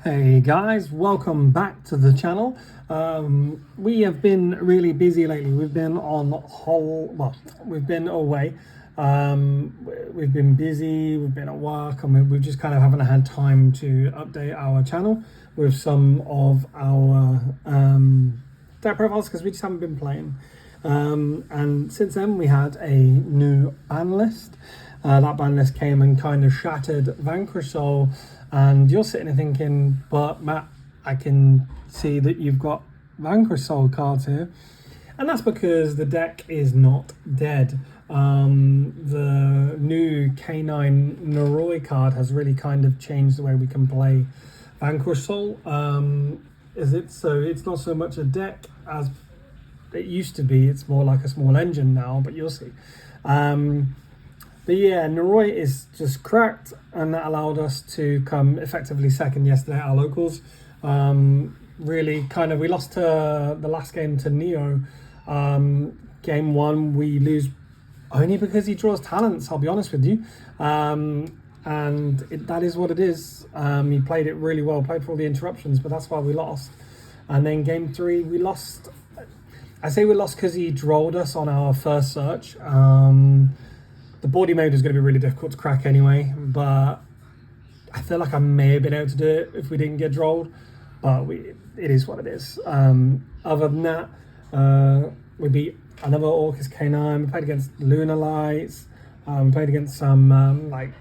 Hey guys, welcome back to the channel. We have been really busy lately. We've been we've been away. We've been busy, we've been at work, and we've just kind of haven't had time to update our channel with some of our deck profiles because we just haven't been playing. And since then we had a new ban list. That ban list came and kind of shattered Vanquish Soul. And you're sitting there thinking, but Matt, I can see that you've got Vanquish Soul cards here. And that's because the deck is not dead. The new K9 Noroi card has really kind of changed the way we can play Vanquish Soul. It's not so much a deck as it used to be. It's more like a small engine now, but you'll see. But yeah, Noroi is just cracked, and that allowed us to come effectively second yesterday at our locals. Really kind of, we lost to the last game to Neo. Game one, we lose only because he draws talents, I'll be honest with you. That is what it is. He played it really well, played for all the interruptions, but that's why we lost. And then game three, we lost. I say we lost because he drolled us on our first search. The boardy mode is going to be really difficult to crack anyway, but I feel like I may have been able to do it if we didn't get drolled, but it is what it is. Other than that, we beat another Orcus K9, we played against Lunar Lights, we played against some like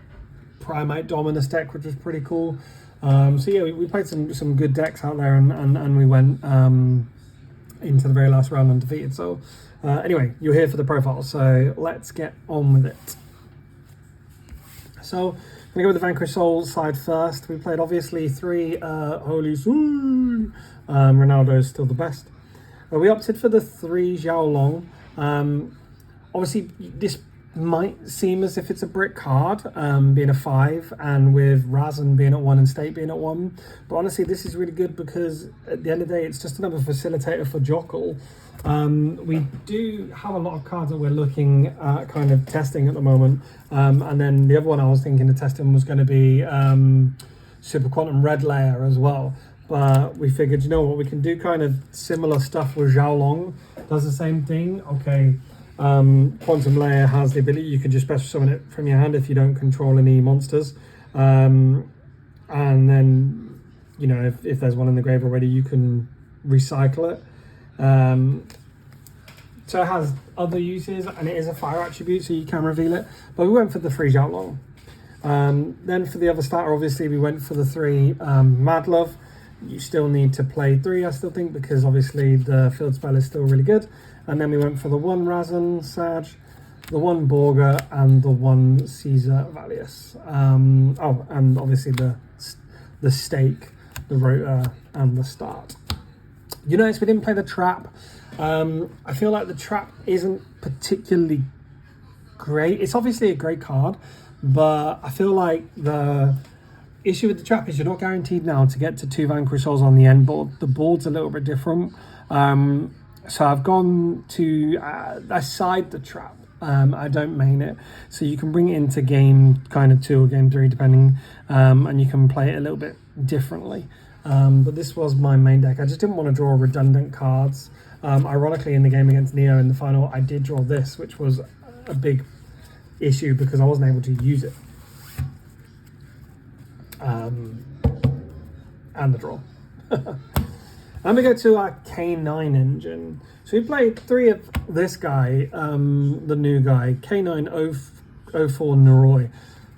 Primate Dominus deck, which was pretty cool. So yeah, we played some good decks out there, and we went into the very last round undefeated. So anyway, you're here for the profile, so let's get on with it. So I'm gonna go with the Vanquish Soul side first. We played obviously three Holy Soul. Ronaldo's still the best. We opted for the 3 Xiaolong. Obviously this might seem as if it's a brick card, being a 5, and with Razan being at 1 and State being at 1. But honestly, this is really good because at the end of the day, it's just another facilitator for Jockle. We do have a lot of cards that we're looking at kind of testing at the moment. And then the other one I was thinking of testing was going to be Super Quantum Red Layer as well. But we figured, you know what, we can do kind of similar stuff with Xiaolong. Does the same thing. Okay. Quantum Layer has the ability, you can just special summon it from your hand if you don't control any monsters. And then, you know, if there's one in the grave already, you can recycle it. So it has other uses, and it is a fire attribute, so you can reveal it. But we went for the 3 Xiaolong. Then for the other starter, obviously, we went for the 3 Mad Love. You still need to play 3, I still think, because obviously the field spell is still really good. And then we went for the 1 Razan Sag, the 1 Borga, and the 1 Caesar Valius. And obviously the Stake, the Rotor, and the Start. You notice we didn't play the Trap. I feel like the Trap isn't particularly great. It's obviously a great card, but I feel like the issue with the Trap is you're not guaranteed now to get to 2 Vanquish Souls on the end board. The board's a little bit different. So I've gone to aside the Trap. I don't main it, so you can bring it into game kind of 2 or game 3 depending, and you can play it a little bit differently. But this was my main deck. I just didn't want to draw redundant cards. Ironically, in the game against Neo in the final, I did draw this, which was a big issue because I wasn't able to use it. And the draw. And we go to our K9 engine. So we played 3 of this guy, the new guy, K904 Noroi.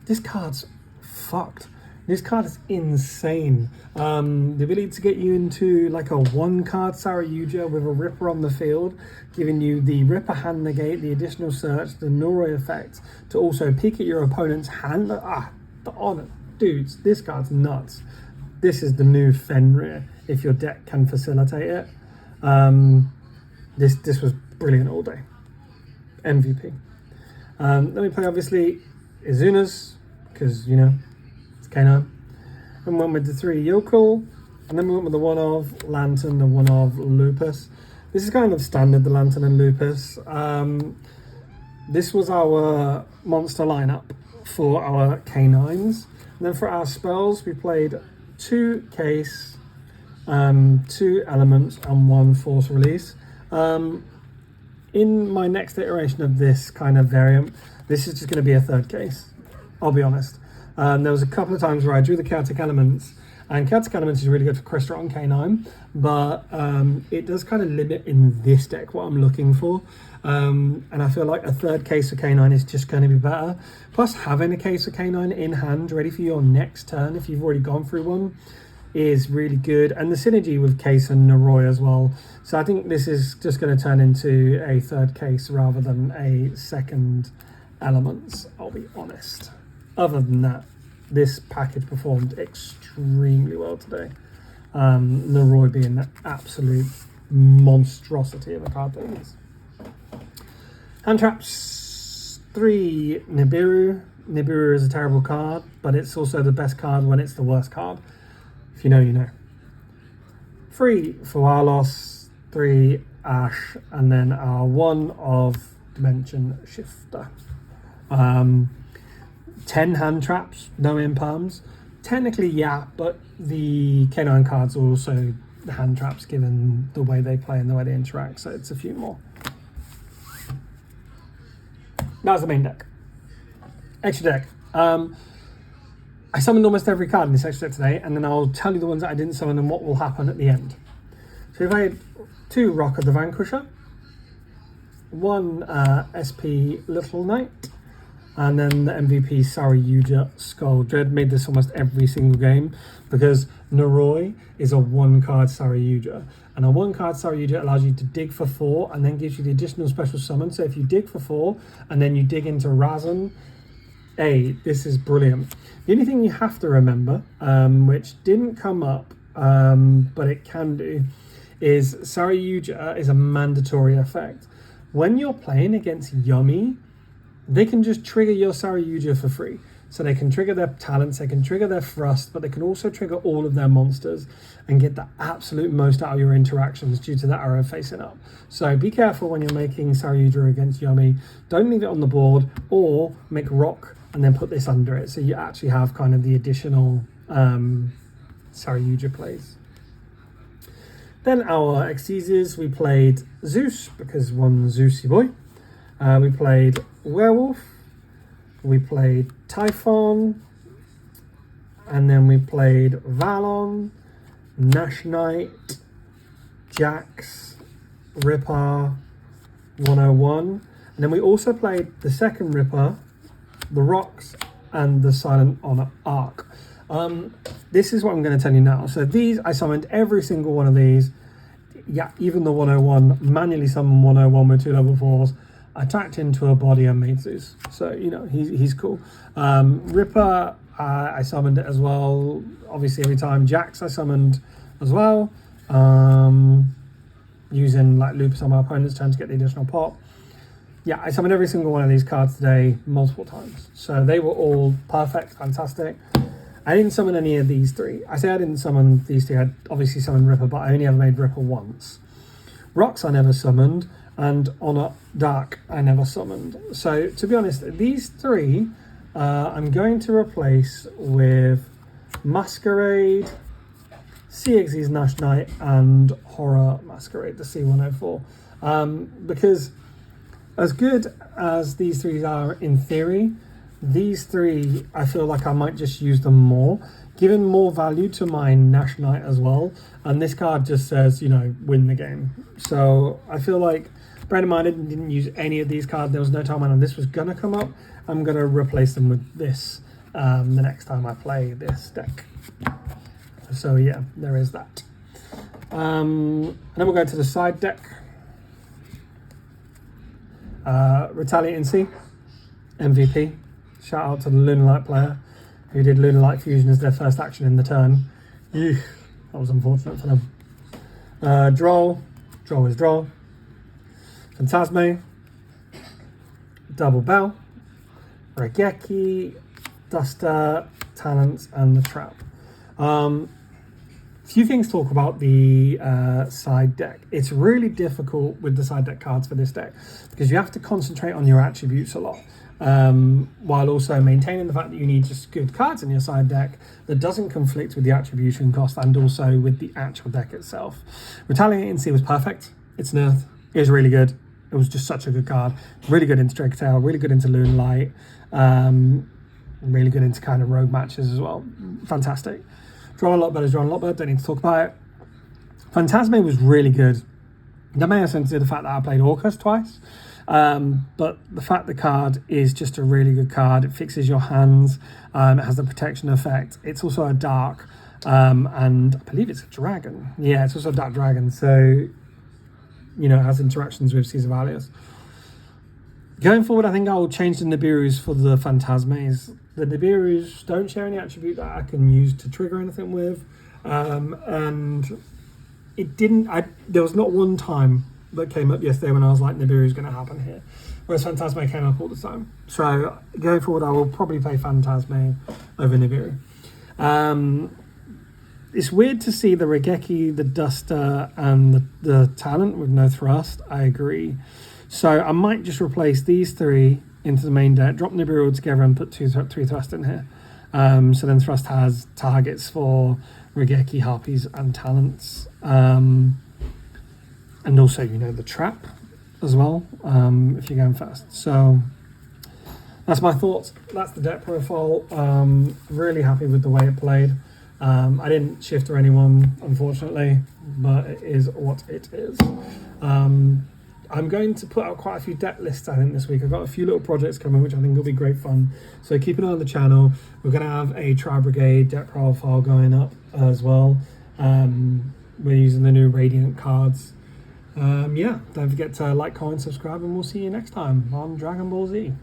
This card's fucked. This card is insane. The ability to get you into like a 1-card Saryuja with a Ripper on the field, giving you the Ripper hand negate, the additional search, the Noroi effect, to also peek at your opponent's hand. The honor. Dudes, this card's nuts. This is the new Fenrir, if your deck can facilitate it. This was brilliant all day. MVP. Then we play obviously Izuna's, because, you know, it's K9. And went with the 3 Yokel, and then we went with the 1 of Lantern, the 1 of Lupus. This is kind of standard, the Lantern and Lupus. This was our monster lineup for our K9s. And then for our spells, we played 2 case, 2 elements, and 1 force release. In my next iteration of this kind of variant, this is just going to be a 3rd case, I'll be honest. There was a couple of times where I drew the chaotic elements, and chaotic elements is really good for Crystal on K9, but it does kind of limit in this deck what I'm looking for. And I feel like a 3rd case of K9 is just going to be better. Plus, having a case of K9 in hand ready for your next turn, if you've already gone through one, is really good. And the synergy with Case and Noroi as well. So I think this is just going to turn into a 3rd case rather than a 2nd elements, I'll be honest. Other than that, this package performed extremely well today. Noroi being the absolute monstrosity of a card that it is. Hand traps 3 Nibiru. Nibiru is a terrible card, but it's also the best card when it's the worst card. If you know, you know. 3 Fualos, 3 Ash, and then our 1 of Dimension Shifter. 10 hand traps, no imperms. Technically, yeah, but the K9 cards are also hand traps given the way they play and the way they interact, so it's a few more. That was the main deck. Extra deck. I summoned almost every card in this extra deck today, and then I'll tell you the ones that I didn't summon and what will happen at the end. So if I had 2 Rock of the Vanquisher, 1 SP Little Knight, and then the MVP Saryuja Skull. Dread made this almost every single game because Noroi is a 1-card Saryuja. And a 1-card Saryuja allows you to dig for 4 and then gives you the additional special summon. So if you dig for 4 and then you dig into Razan, hey, this is brilliant. The only thing you have to remember, which didn't come up, but it can do, is Saryuja is a mandatory effect. When you're playing against Yummy, they can just trigger your Saryuja for free. So they can trigger their talents, they can trigger their thrust, but they can also trigger all of their monsters and get the absolute most out of your interactions due to that arrow facing up. So be careful when you're making Saryuja against Yummy. Don't leave it on the board, or make Rock and then put this under it. So you actually have kind of the additional Saryuja plays. Then our Exeses, we played Zeus, because one Zeusy boy. We played Werewolf, we played Typhon, and then we played Valon, Nash Knight, Jax, Ripper, 101, and then we also played the second Ripper, the Rocks, and the Silent Honor Arc. This is what I'm going to tell you now. So these, I summoned every single one of these. Yeah, even the 101, manually summoned 101 with 2 level 4s. Attacked into a body and made Zeus. So, you know, he's cool. Ripper, I summoned it as well. Obviously, every time. Jax, I summoned as well. Using like loops on my opponent's turn to get the additional pop. Yeah, I summoned every single one of these cards today multiple times. So they were all perfect, fantastic. I didn't summon any of these 3. I say I didn't summon these 3. I obviously summoned Ripper, but I only ever made Ripper once. Rocks I never summoned. And Honor Dark I never summoned. So to be honest, these 3 I'm going to replace with Masquerade, CXE's Nash Knight, and Horror Masquerade, the C104. Because as good as these 3 are in theory, these 3 I feel like I might just use them more, giving more value to my Nash Knight as well. And this card just says, you know, win the game. So I feel like, bear in mind, I didn't use any of these cards. There was no time when this was going to come up. I'm going to replace them with this the next time I play this deck. So yeah, there is that. And then we'll go to the side deck. Retaliating Sea, MVP. Shout out to the Lunalight player who did Lunalight Fusion as their first action in the turn. Eugh, that was unfortunate for them. Droll is Droll. Phantasme, Double Bell, Regeki, Duster, Talents, and the Trap. few things to talk about the side deck. It's really difficult with the side deck cards for this deck because you have to concentrate on your attributes a lot, while also maintaining the fact that you need just good cards in your side deck that doesn't conflict with the attribution cost and also with the actual deck itself. Retaliating Sea was perfect. It's nerfed. It was really good. It was just such a good card. Really good into Drake Tail, really good into Loonlight, really good into kind of rogue matches as well. Fantastic. Draw a lot better, don't need to talk about it. Phantasme was really good. That may have something to do with the fact that I played Orcus twice, but the fact the card is just a really good card. It fixes your hands, it has the protection effect. It's also a dark, and I believe it's a dragon. Yeah, it's also a dark dragon, so, you know, it has interactions with Caesar Valius. Going forward, I think I will change the Nibiru's for the Phantasmes. The Nibiru's don't share any attribute that I can use to trigger anything with, and it didn't. There was not one time that came up yesterday when I was like, Nibiru's going to happen here, whereas Phantasme came up all the time. So going forward, I will probably play Phantasme over Nibiru. It's weird to see the Regeki, the Duster, and the Talent with no thrust. I agree. So I might just replace these three into the main deck, drop Nibiru all together and put 3 thrust in here. So then thrust has targets for Regeki, Harpies and Talents. And also, you know, the trap as well, if you're going fast. So that's my thoughts. That's the deck profile. Really happy with the way it played. I didn't shift or anyone, unfortunately, but it is what it is. I'm going to put out quite a few deck lists, I think, this week. I've got a few little projects coming, which I think will be great fun. So keep an eye on the channel. We're going to have a Tri-Brigade deck profile going up as well. We're using the new Radiant cards. Yeah, don't forget to like, comment, subscribe, and we'll see you next time on Dragon Ball Z.